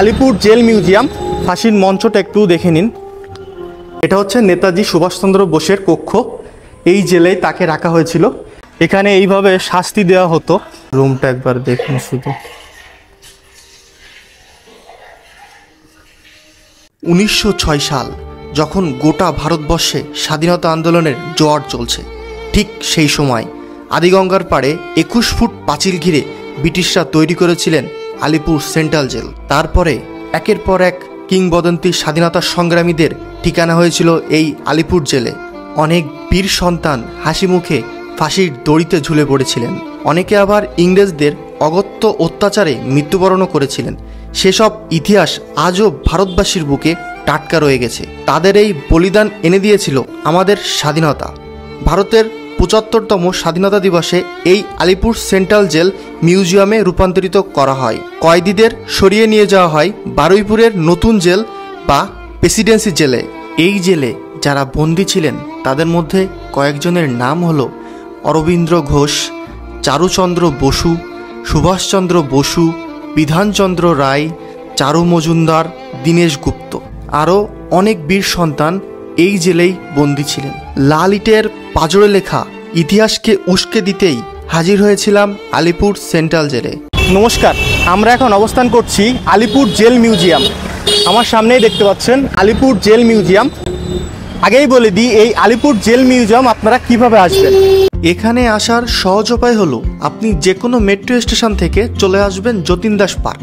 Alipur jail museum. ফাঁসির মঞ্চটা একটু দেখে নিন। এটা হচ্ছে নেতাজি সুভাষচন্দ্র বোসের কক্ষ। এই জেলেই তাকে রাখা হয়েছিল। এখানে এইভাবে শাস্তি দেওয়া হতো। রুমটা একবার দেখুন শুধু। 1906 সাল, যখন গোটা ভারতবর্ষে স্বাধীনতা আন্দোলনের জোয়ার চলছে, ঠিক সেই সময় আদিগঙ্গার পাড়ে 21 ফুট পাঁচিল ঘিরে ব্রিটিশরা তৈরি করেছিলেন আলিপুর সেন্ট্রাল জেল। তারপরে একের পর এক কিংবদন্তি স্বাধীনতা সংগ্রামীদের ঠিকানা হয়েছিল এই আলিপুর জেলে। অনেক বীর সন্তান হাসি মুখে ফাঁসির দড়িতে ঝুলে পড়েছিলেন। অনেকে আবার ইংরেজদের অগত্য অত্যাচারে মৃত্যুবরণও করেছিলেন। সেসব ইতিহাস আজও ভারতবাসীর বুকে টাটকা রয়ে গেছে। তাদের এই বলিদান এনে দিয়েছিল আমাদের স্বাধীনতা। ভারতের ৭৫তম স্বাধীনতা দিবসে এই আলিপুর সেন্ট্রাল জেল মিউজিয়ামে রূপান্তরিত করা হয়। কয়েদিদের সরিয়ে নিয়ে যাওয়া হয় বারুইপুরের নতুন জেল বা প্রেসিডেন্সি জেলে। এই জেলে যারা বন্দী ছিলেন তাদের মধ্যে কয়েকজনের নাম হলো অরবিন্দ্র ঘোষ, চারুচন্দ্র বসু, সুভাষচন্দ্র বসু, বিধানচন্দ্র রায়, চারু মজুমদার, দীনেশ গুপ্ত। আরও অনেক বীর সন্তান এই জেলেই বন্দী ছিলেন। লাল ইটের পাঁজরে লেখা ইতিহাসকে উস্কে দিতেই হাজির হয়েছিলাম আলিপুর সেন্ট্রাল জেলে। নমস্কার, আমরা এখন অবস্থান করছি আলিপুর জেল মিউজিয়াম। আমার সামনেই দেখতে পাচ্ছেন আলিপুর জেল মিউজিয়াম। আগেই বলে দিই, এই আলিপুর জেল মিউজিয়াম আপনারা কিভাবে আসবেন। এখানে আসার সহজ উপায় হলো আপনি যে কোনো মেট্রো স্টেশন থেকে চলে আসবেন যতীন দাস পার্ক।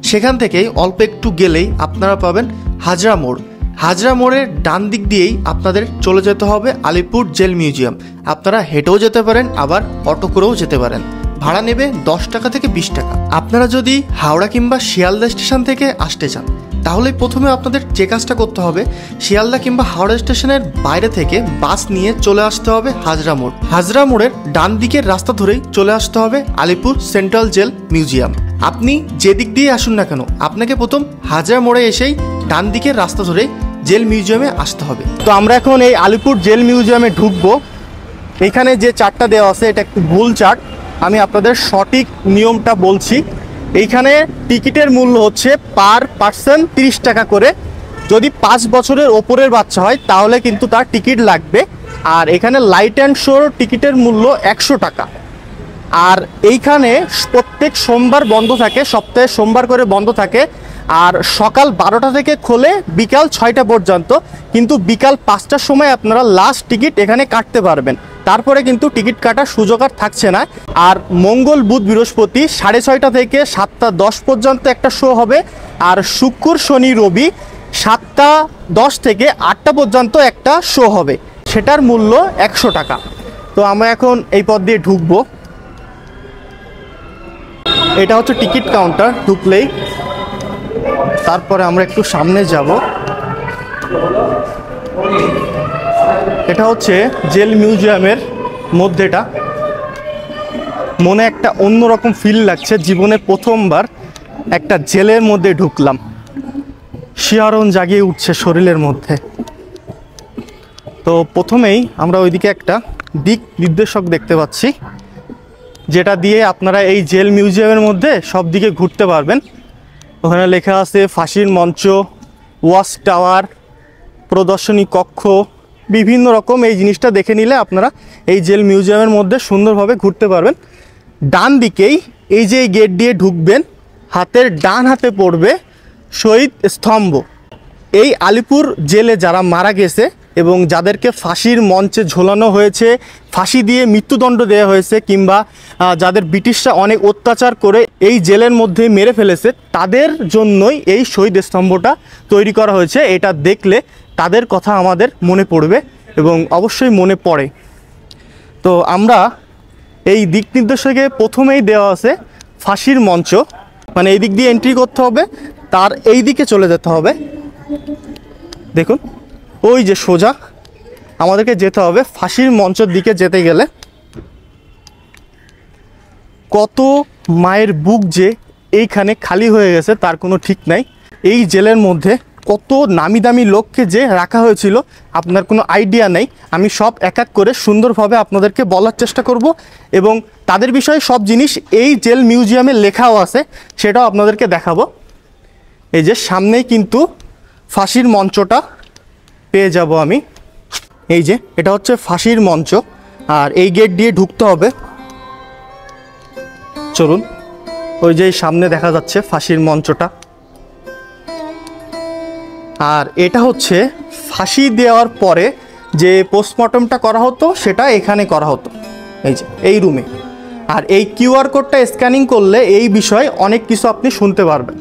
সেখান থেকেই অল্প একটু গেলেই আপনারা পাবেন হাজরা মোড়। হাজরা মোড়ের ডান দিক দিয়েই আপনাদের চলে যেতে হবে আলিপুর জেল মিউজিয়াম। আপনারা হেঁটেও যেতে পারেন, আবার অটো করেও যেতে পারেন। ভাড়া নেবে 10 টাকা থেকে 20 টাকা। আপনারা যদি হাওড়া কিংবা শিয়ালদা স্টেশন থেকে আসতে চান, তাহলে প্রথমে আপনাদের যে কাজটা করতে হবে, শিয়ালদা কিংবা হাওড়া স্টেশনের বাইরে থেকে বাস নিয়ে চলে আসতে হবে হাজরা মোড়। হাজরা মোড়ের ডান দিকের রাস্তা ধরেই চলে আসতে হবে আলিপুর সেন্ট্রাল জেল মিউজিয়াম। আপনি যে দিক দিয়ে আসুন না কেন, আপনাকে প্রথম হাজরা মোড়ে এসেই ডান দিকের রাস্তা ধরে জেল মিউজিয়ামে আসতে হবে। তো আমরা এখন এই আলিপুর জেল মিউজিয়ামে ঢুকবো। এইখানে যে চার্টটা দেওয়া আছে এটা একটু ভুল চার্ট। আমি আপনাদের সঠিক নিয়মটা বলছি। এইখানে টিকিটের মূল্য হচ্ছে পার পার্সন 30 টাকা করে। যদি 5 বছরের ওপরের বাচ্চা হয় তাহলে কিন্তু তার টিকিট লাগবে। আর এখানে লাইট অ্যান্ড শোর টিকিটের মূল্য 100 টাকা। আর এইখানে প্রত্যেক সোমবার বন্ধ থাকে, সপ্তাহে সোমবার করে বন্ধ থাকে। আর সকাল 12টা থেকে খোলে বিকাল 6টা পর্যন্ত। কিন্তু বিকাল 5টার সময় আপনারা লাস্ট টিকিট এখানে কাটতে পারবেন। তারপরে কিন্তু টিকিট কাটার সুযোগ আর থাকছে না। আর মঙ্গল, বুধ, বৃহস্পতি 6:30 থেকে 7:10 পর্যন্ত একটা শো হবে। আর শুক্র, শনি, রবি 7:10 থেকে 8টা পর্যন্ত একটা শো হবে। সেটার মূল্য 100 টাকা। তো আমরা এখন এই পথ দিয়ে ঢুকবো। এটা হচ্ছে টিকিট কাউন্টার। ঢুকলেই তারপরে আমরা একটু সামনে যাব। এটা হচ্ছে জেল মিউজিয়ামের মধ্যেটা। মনে একটা অন্যরকম ফিল লাগছে। জীবনে প্রথমবার একটা জেলের মধ্যে ঢুকলাম। শিহরণ জাগিয়ে উঠছে শরীরের মধ্যে। তো প্রথমেই আমরা ওইদিকে একটা দিক নির্দেশক দেখতে পাচ্ছি, যেটা দিয়ে আপনারা এই জেল মিউজিয়ামের মধ্যে সব দিকে ঘুরতে পারবেন। ওখানে লেখা আছে ফাঁসির মঞ্চ, ওয়াচ টাওয়ার, প্রদর্শনী কক্ষ, বিভিন্ন রকম। এই জিনিসটা দেখে নিলে আপনারা এই জেল মিউজিয়ামের মধ্যে সুন্দরভাবে ঘুরতে পারবেন। ডান দিকেই এই যে গেট দিয়ে ঢুকবেন, হাতের ডান হাতে পড়বে শহীদ স্তম্ভ। এই আলিপুর জেলে যারা মারা গেছে এবং যাদেরকে ফাঁসির মঞ্চে ঝোলানো হয়েছে, ফাঁসি দিয়ে মৃত্যুদণ্ড দেওয়া হয়েছে, কিংবা যাদের ব্রিটিশরা অনেক অত্যাচার করে এই জেলের মধ্যে মেরে ফেলেছে, তাদের জন্যই এই শহীদ স্তম্ভটা তৈরি করা হয়েছে। এটা দেখলে তাদের কথা আমাদের মনে পড়বে এবং অবশ্যই মনে পড়ে। তো আমরা এই দিক নির্দেশকে প্রথমেই দেওয়া আছে ফাঁসির মঞ্চ, মানে এই দিক দিয়ে এন্ট্রি করতে হবে, তার এই দিকে চলে যেতে হবে। দেখুন ওই যে সোজা আমাদেরকে যেতে হবে ফাঁসির মঞ্চের দিকে। যেতে গেলে কত মায়ের বুক যে এইখানে খালি হয়ে গেছে তার কোনো ঠিক নাই। এই জেলের মধ্যে কত নামি দামি লোককে যে রাখা হয়েছিল আপনার কোনো আইডিয়া নেই। আমি সব এক এক করে সুন্দরভাবে আপনাদেরকে বলার চেষ্টা করব এবং তাদের বিষয়ে সব জিনিস এই জেল মিউজিয়ামে লেখাও আছে, সেটাও আপনাদেরকে দেখাবো। এই যে সামনেই কিন্তু ফাঁসির মঞ্চটা পেয়ে যাব আমি। এই যে এটা হচ্ছে ফাঁসির মঞ্চ, আর এই গেট দিয়ে ঢুকতে হবে। চলুন, ওই যে সামনে দেখা যাচ্ছে ফাঁসির মঞ্চটা। আর এটা হচ্ছে ফাঁসি দেওয়ার পরে যে পোস্টমর্টমটা করা হতো সেটা এখানে করা হতো, এই যে এই রুমে। আর এই কিউআর কোডটা স্ক্যানিং করলে এই বিষয়ে অনেক কিছু আপনি শুনতে পারবেন।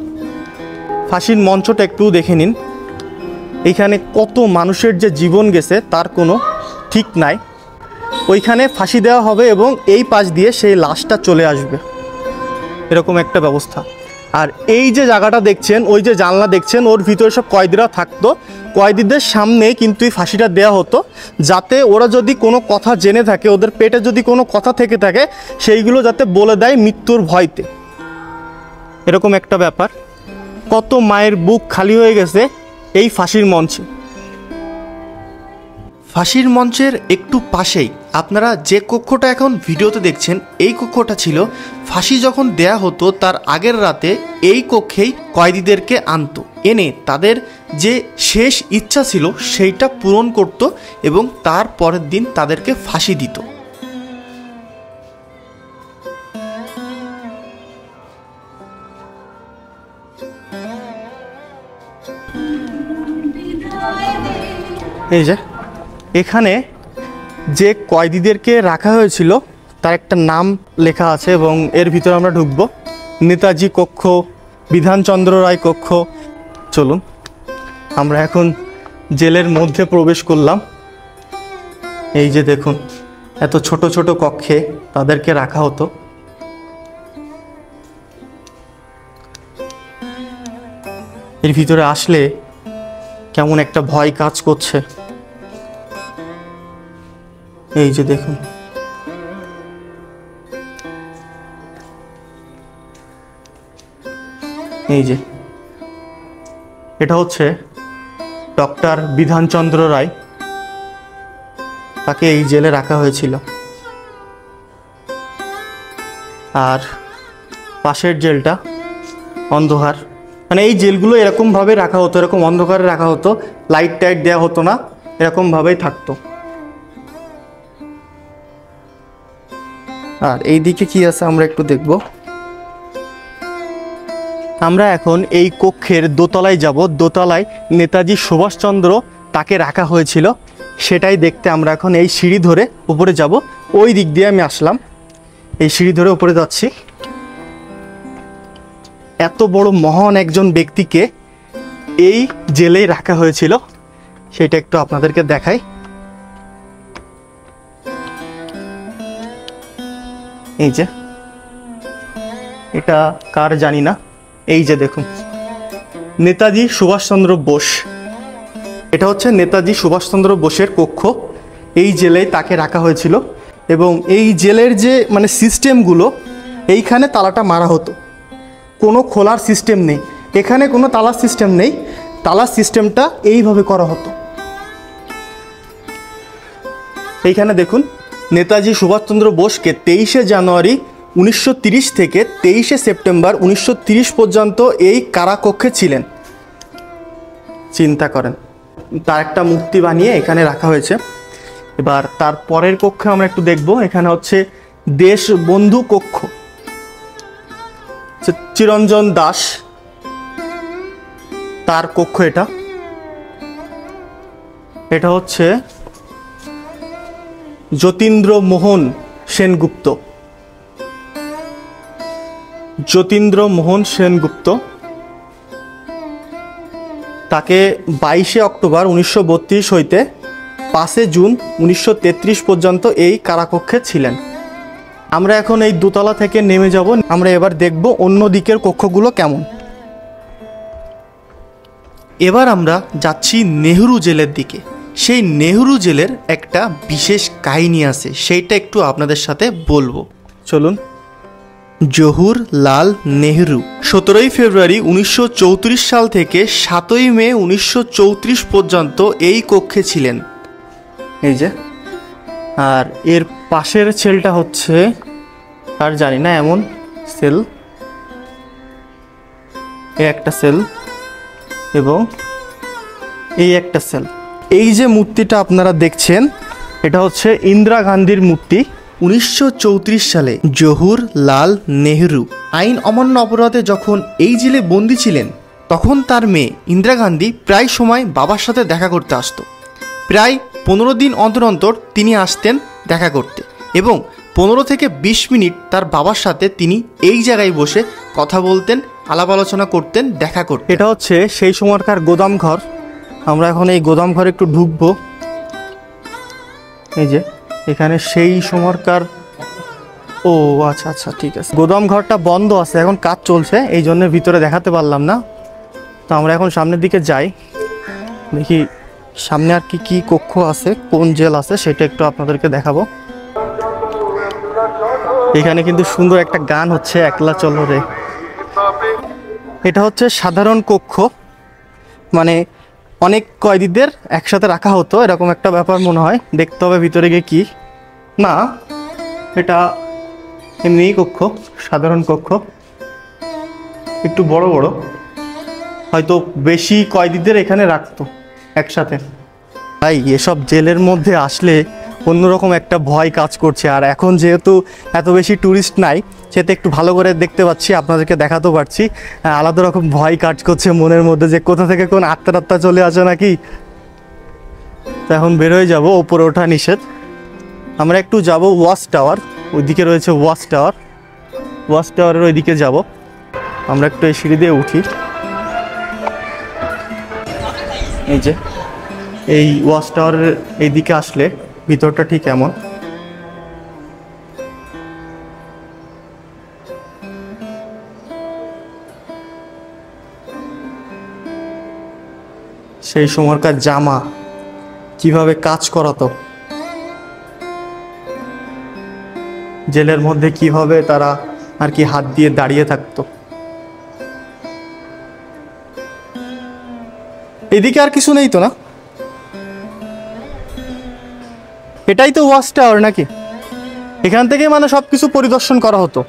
ফাঁসির মঞ্চটা একটু দেখে নিন। এইখানে কত মানুষের যে জীবন গেছে তার কোনো ঠিক নাই। ওইখানে ফাঁসি দেওয়া হবে এবং এই পাশ দিয়ে সেই লাশটা চলে আসবে, এরকম একটা ব্যবস্থা। আর এই যে জায়গাটা দেখছেন, ওই যে জানলা দেখছেন, ওর ভিতরে সব কয়েদিরা থাকতো। কয়েদিদের সামনে কিন্তু এই ফাঁসিটা দেওয়া হতো, যাতে ওরা যদি কোনো কথা জেনে থাকে, ওদের পেটে যদি কোনো কথা থেকে থাকে, সেইগুলো যাতে বলে দেয় মৃত্যুর ভয়তে, এরকম একটা ব্যাপার। কত মায়ের বুক খালি হয়ে গেছে এই ফাঁসির মঞ্চে। ফাঁসির মঞ্চের একটু পাশেই আপনারা যে কক্ষটা এখন ভিডিওতে দেখছেন, এই কক্ষটা ছিল ফাঁসি যখন দেয়া হতো তার আগের রাতে এই কক্ষেই কয়েদিদেরকে আনতো, এনে তাদের যে শেষ ইচ্ছা ছিল সেইটা পূরণ করত এবং তার পরের দিন তাদেরকে ফাঁসি দিত। এই যে এখানে যে কয়েদিদেরকে রাখা হয়েছিল তার একটা নাম লেখা আছে এবং এর ভিতরে আমরা ঢুকবো। নেতাজি কক্ষ, বিধানচন্দ্র রায় কক্ষ। চলুন, আমরা এখন জেলের মধ্যে প্রবেশ করলাম। এই যে দেখুন, এত ছোট ছোট কক্ষে তাদেরকে রাখা হতো। এর ভিতরে আসলে কেমন একটা ভয় কাজ করছে। এই যে দেখুন, এই যে এটা হচ্ছে ডক্টর বিধানচন্দ্র রায়, তাকে এই জেলে রাখা হয়েছিল। আর পাশের জেলটা অন্ধকার, মানে এই জেলগুলো এরকমভাবে রাখা হতো, এরকম অন্ধকারে রাখা হতো, লাইট টাইট দেওয়া হতো না, এরকমভাবেই থাকতো। আর এই দিকে কি আছে আমরা একটু দেখব। আমরা এখন এই কক্ষের দোতলায় যাব। দোতলায় নেতাজি সুভাষচন্দ্র তাকে রাখা হয়েছিল, সেটাই দেখতে আমরা এখন এই সিঁড়ি ধরে উপরে যাব। ওই দিক দিয়ে আমি আসলাম, এই সিঁড়ি ধরে উপরে যাচ্ছি। এত বড় মহান একজন ব্যক্তিকে এই জেলেই রাখা হয়েছিল, সেটা একটু আপনাদেরকে দেখাই। এই যে এটা কার জানি না, এই যে দেখুন নেতাজি সুভাষচন্দ্র বোস। এটা হচ্ছে নেতাজি সুভাষচন্দ্র বোসের কক্ষ, এই জেলেই তাকে রাখা হয়েছিল। এবং এই জেলের যে মানে সিস্টেমগুলো, এইখানে তালাটা মারা হতো, কোনো খোলার সিস্টেম নেই, এখানে কোনো তালার সিস্টেম নেই, তালার সিস্টেমটা এইভাবে করা হতো। এইখানে দেখুন নেতাজি সুভাষচন্দ্র বোসকে 23শে জানুয়ারি 1930 থেকে 23শে সেপ্টেম্বর 1930 পর্যন্ত এই কারাকক্ষে ছিলেন। চিন্তা করেন, তার একটা মূর্তি বানিয়ে এখানে রাখা হয়েছে। এবার তার পরের কক্ষে আমরা একটু দেখব। এখানে হচ্ছে দেশবন্ধু কক্ষ, চিরঞ্জন দাস তার কক্ষ। এটা হচ্ছে যতীন্দ্র মোহন সেনগুপ্ত। যতীন্দ্র মোহন সেনগুপ্ত তাকে 22শে অক্টোবর 1932 হইতে 5শে জুন 1933 পর্যন্ত এই কারাকক্ষে ছিলেন। আমরা এখন এই দোতলা থেকে নেমে যাব। আমরা এবার দেখব অন্য দিকের কক্ষগুলো কেমন। এবার আমরা যাচ্ছি নেহরু জেলের দিকে। সেই নেহরু জেলের একটা বিশেষ কাহিনী আছে, সেইটা একটু আপনাদের সাথে বলবো। চলুন। জওহরলাল নেহরু 17ই ফেব্রুয়ারি 1934 সাল থেকে 7ই মে 1934 পর্যন্ত এই কক্ষে ছিলেন। এই যে, আর এর পাশের সেলটা হচ্ছে আর জানি না, এমন সেল, একটা সেল। এবং এই একটা সেল। এই যে মূর্তিটা আপনারা দেখছেন এটা হচ্ছে ইন্দিরা গান্ধীর মূর্তি। 1934 সালে জওহরলাল নেহরু আইন অমান্য অপরাধে যখন এই জেলে বন্দী ছিলেন, তখন তার মেয়ে ইন্দিরা গান্ধী প্রায় সময় বাবার সাথে দেখা করতে আসতো। প্রায় 15 দিন অন্তর অন্তর তিনি আসতেন দেখা করতে, এবং 15 থেকে 20 মিনিট তার বাবার সাথে তিনি এই জায়গায় বসে কথা বলতেন, আলাপ আলোচনা করতেন, দেখা করতেন। এটা হচ্ছে সেই সময়কার গোদাম ঘর। আমরা এখন এই গোদাম ঘরে একটু ঢুকবো। এই যে এখানে সেই সময়কার, ও আচ্ছা আচ্ছা ঠিক আছে, গোদাম ঘরটা বন্ধ আছে, এখন কাজ চলছে, এই জন্য ভিতরে দেখাতে পারলাম না। তো আমরা এখন সামনের দিকে যাই, দেখি সামনে আর কি কি কক্ষ আছে, কোন জেল আছে সেটা একটু আপনাদেরকে দেখাবো। এখানে কিন্তু সুন্দর একটা গান হচ্ছে, একলা চলো রে। এটা হচ্ছে সাধারণ কক্ষ, মানে অনেক কয়েদিদের একসাথে রাখা হতো, এরকম একটা ব্যাপার মনে হয়। দেখতে হবে ভিতরে গিয়ে কি না, এটা এমনি কক্ষ, সাধারণ কক্ষ, একটু বড় বড়, হয়তো বেশি কয়েদিদের এখানে রাখতো একসাথে। তাই এসব জেলের মধ্যে আসলে অন্যরকম একটা ভয় কাজ করছে। আর এখন যেহেতু এত বেশি ট্যুরিস্ট নাই, সেটা একটু ভালো করে দেখতে পাচ্ছি, আপনাদেরকে দেখাতেও পারছি। আলাদা রকম ভয় কাজ করছে মনের মধ্যে যে কোথা থেকে কোন আত্মা চলে আসে নাকি। তো এখন বের হয়ে যাবো, ওপরে ওঠা নিষেধ। আমরা একটু যাব ওয়াচ টাওয়ার, ওইদিকে রয়েছে ওয়াচ টাওয়ার, ওয়াচ টাওয়ারের ওইদিকে যাব। আমরা একটু এই সিঁড়ি দিয়ে উঠি। এই যে এই ওয়াচ টাওয়ারের এইদিকে আসলে ভিতরটা ঠিক এমন। সেই সময়কার জামা কিভাবে কাজ করাতো, জেলের মধ্যে কিভাবে তারা আর কি হাত দিয়ে দাঁড়িয়ে থাকতো। এদিকে আর কিছু নেই তো না? এটাই তো ওয়াচ টাওয়ার নাকি? এখান থেকে মানে সব কিছু পরিদর্শন করা হতো।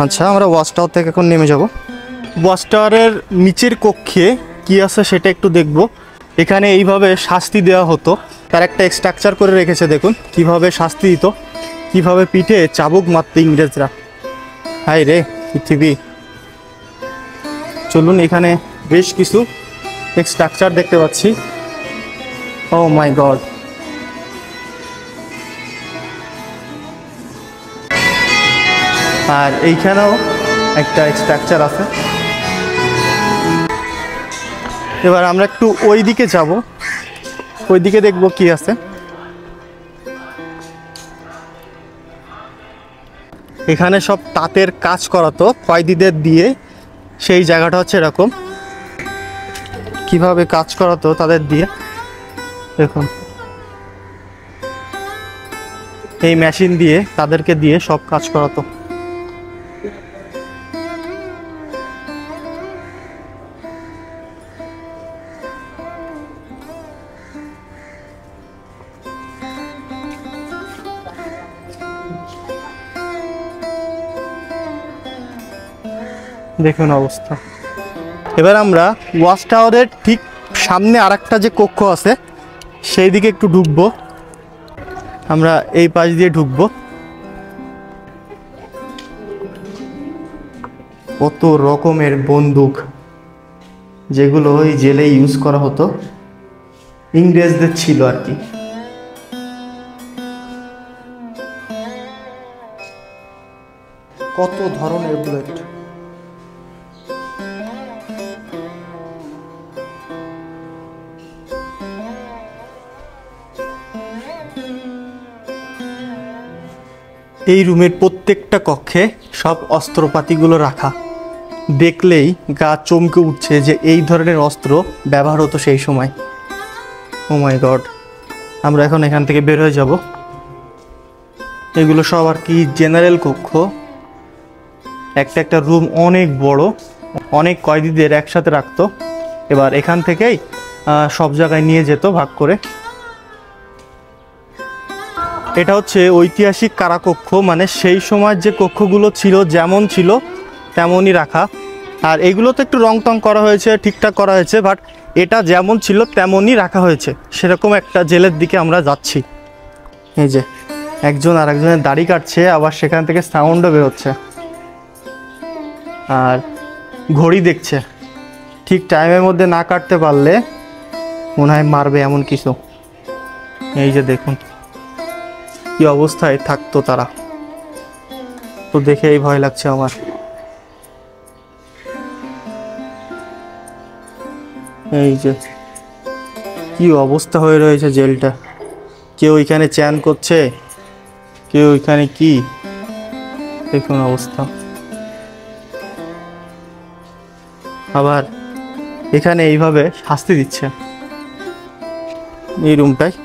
আচ্ছা, আমরা ওয়াচ টাওয়ার থেকে এখন নেমে যাব। ওয়াচ টাওয়ারের নিচের কক্ষে কি আছে সেটা একটু দেখব। এখানে এইভাবে শাস্তি দেওয়া হতো, তার একটা স্ট্রাকচার করে রেখেছে, দেখুন কিভাবে শাস্তি দিত, কিভাবে পিঠে চাবুক মারত ইংরেজরা। হাই রে পৃথিবী। চলুন, এখানে বেশ কিছু স্ট্রাকচার দেখতে পাচ্ছি। ও মাই গড, আর এইখানেও একটা স্ট্রাকচার আছে। এবার আমরা একটু ওই দিকে যাব, ওই দিকে দেখবো কি আছে। এখানে সব তাঁতের কাজ করাতো কয়েদিদের দিয়ে। সেই জায়গাটা হচ্ছে এরকম, কিভাবে কাজ করাতো তাদের দিয়ে। দেখুন এই মেশিন দিয়ে তাদেরকে দিয়ে সব কাজ করাতো। দেখুন অবস্থা। এবার আমরা ওয়াচ টাওয়ারের ঠিক সামনে আরেকটা যে কক্ষ আছে সেই দিকে একটু ঢুকবো। আমরা এই পাশ দিয়ে ঢুকবো। কত রকমের বন্দুক, যেগুলো ওই জেলে ইউজ করা হতো, ইংরেজদের ছিল আর কি। কত ধরনের বুলেট। এই রুমের প্রত্যেকটা কক্ষে সব অস্ত্রপাতিগুলো রাখা, দেখলেই গা চমকে উঠছে যে এই ধরনের অস্ত্র ব্যবহার হতো সেই সময়। ও মাই গড। আমরা এখন এখান থেকে বের হয়ে যাব। এগুলো সব আর কি জেনারেল কক্ষ। একটা একটা রুম অনেক বড়, অনেক কয়েদিদের একসাথে রাখতো। এবার এখান থেকেই সব জায়গায় নিয়ে যেত ভাগ করে। এটা হচ্ছে ঐতিহাসিক কারাকক্ষ, মানে সেই সময় যে কক্ষগুলো ছিল যেমন ছিল তেমনই রাখা। আর এইগুলো তো একটু রং টং করা হয়েছে, ঠিকঠাক করা হয়েছে, বাট এটা যেমন ছিল তেমনই রাখা হয়েছে। সেরকম একটা জেলের দিকে আমরা যাচ্ছি। এই যে একজন আর একজনের দাড়ি কাটছে, আবার সেখান থেকে সাউন্ডও বেরোচ্ছে, আর ঘড়ি দেখছে। ঠিক টাইমের মধ্যে না কাটতে পারলে মনে হয় মারবে এমন কিছু। এই যে দেখুন কি অবস্থায় থাকতো তারা, তো দেখেই ভয় লাগছে আমার। এই যে কি অবস্থা হয়ে রয়েছে জেলটা, কেউ এখানে চ্যান করছে, কেউ এখানে কি দেখুন অবস্থা। আবার এখানে এইভাবে শাস্তি দিচ্ছে এই রুমটায়।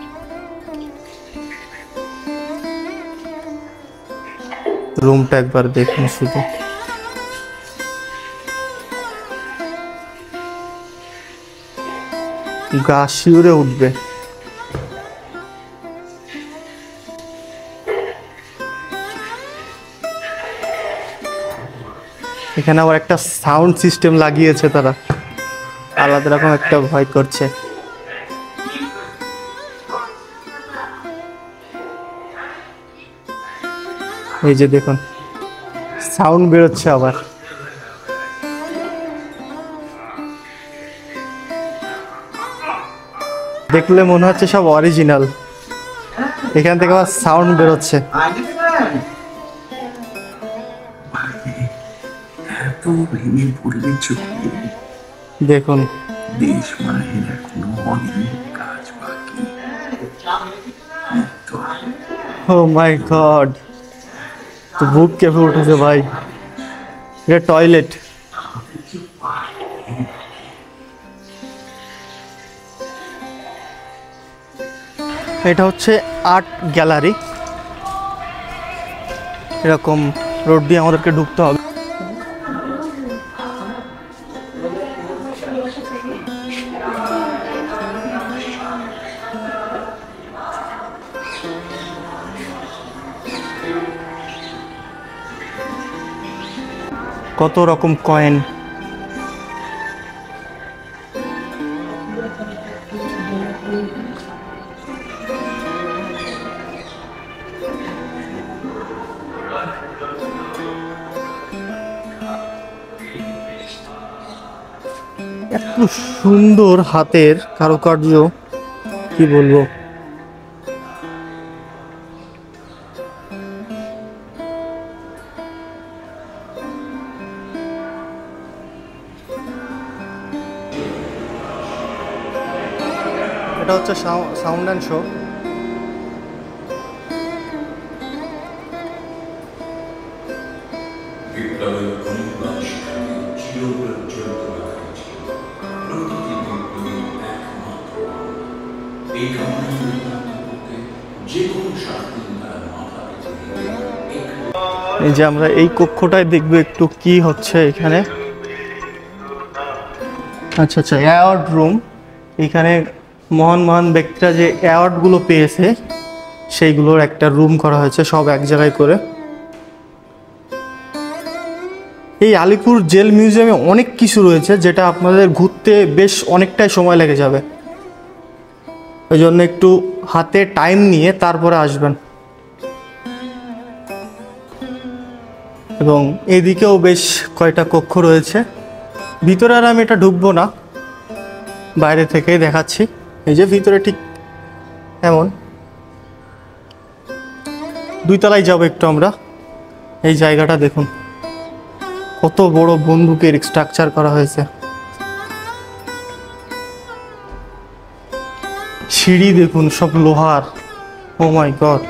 রুমটা একবার দেখুন শুধু, গা শিউরে উঠবে। এখানে আবার একটা সাউন্ড সিস্টেম লাগিয়েছে তারা, আলাদা রকম একটা ভয় করছে। এই যে দেখুন সাউন্ড বেরোচ্ছে আবার। দেখলে মনে হচ্ছে সব অরিজিনাল, এখান থেকে আবার সাউন্ড বেরোচ্ছে। দেখুন দেশ মায়ের এখনো অনেক কাজ বাকি। ও মাই গড, তো বুক কেঁপে উঠেছে ভাই। এটা টয়লেট। এটা হচ্ছে আর্ট গ্যালারি। এরকম রোড দিয়ে আমাদেরকে ঢুকতে হবে। কত রকম কয়েন, এত সুন্দর হাতের কারুকার্য, কি বলবো। এটা হচ্ছে সাউন্ড অ্যান্ড শো। এই যে আমরা এই কক্ষটায় দেখবো একটু কি হচ্ছে এখানে। আচ্ছা আচ্ছা, অ্যাওয়ার্ড রুম। এখানে মহান মহান ব্যক্তিরা যে অ্যাওয়ার্ডগুলো পেয়েছে সেইগুলোর একটা রুম করা হয়েছে, সব এক জায়গায় করে। এই আলিপুর জেল মিউজিয়ামে অনেক কিছু রয়েছে যেটা আপনাদের ঘুরতে বেশ অনেকটাই সময় লেগে যাবে, ওই জন্য একটু হাতে টাইম নিয়ে তারপরে আসবেন। এবং এদিকেও বেশ কয়টা কক্ষ রয়েছে। ভিতরে আর আমি এটা ঢুকবো না, বাইরে থেকেই দেখাচ্ছি। এই যে ভিতরে ঠিক এমন, দুই তলায় যাবো একটু আমরা। এই জায়গাটা দেখুন কত বড় বন্দুকের স্ট্রাকচার করা হয়েছে। সিঁড়ি দেখুন সব লোহার। ও মাই গড,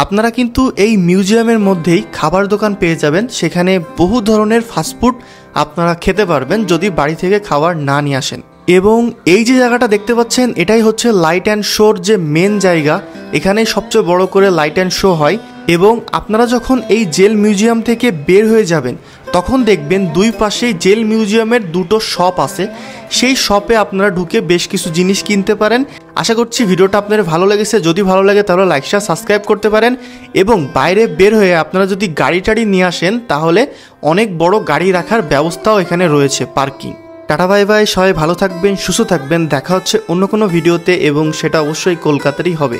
আপনারা কিন্তু এই মিউজিয়ামের মধ্যেই খাবার দোকান পেয়ে যাবেন। সেখানে বহু ধরনের ফাস্টফুড আপনারা খেতে পারবেন যদি বাড়ি থেকে খাবার না নিয়ে আসেন। এবং এই যে জায়গাটা দেখতে পাচ্ছেন এটাই হচ্ছে লাইট অ্যান্ড শোর যে মেন জায়গা। এখানে সবচেয়ে বড় করে লাইট অ্যান্ড শো হয়। এবং আপনারা যখন এই জেল মিউজিয়াম থেকে বের হয়ে যাবেন তখন দেখবেন দুই পাশেই জেল মিউজিয়ামের দুটো শপ আছে। সেই শপে আপনারা ঢুকে বেশ কিছু জিনিস কিনতে পারেন। আশা করছি ভিডিওটা আপনাদের ভালো লেগেছে। যদি ভালো লাগে তাহলে লাইক শেয়ার সাবস্ক্রাইব করতে পারেন। এবং বাইরে বের হয়ে আপনারা যদি গাড়ি টাড়ি নিয়ে আসেন তাহলে অনেক বড় গাড়ি রাখার ব্যবস্থাও এখানে রয়েছে, পার্কিং। টাটা বাই বাই, সবাই ভালো থাকবেন, সুস্থ থাকবেন। দেখা হচ্ছে অন্য কোনো ভিডিওতে এবং সেটা অবশ্যই কলকাতারই হবে।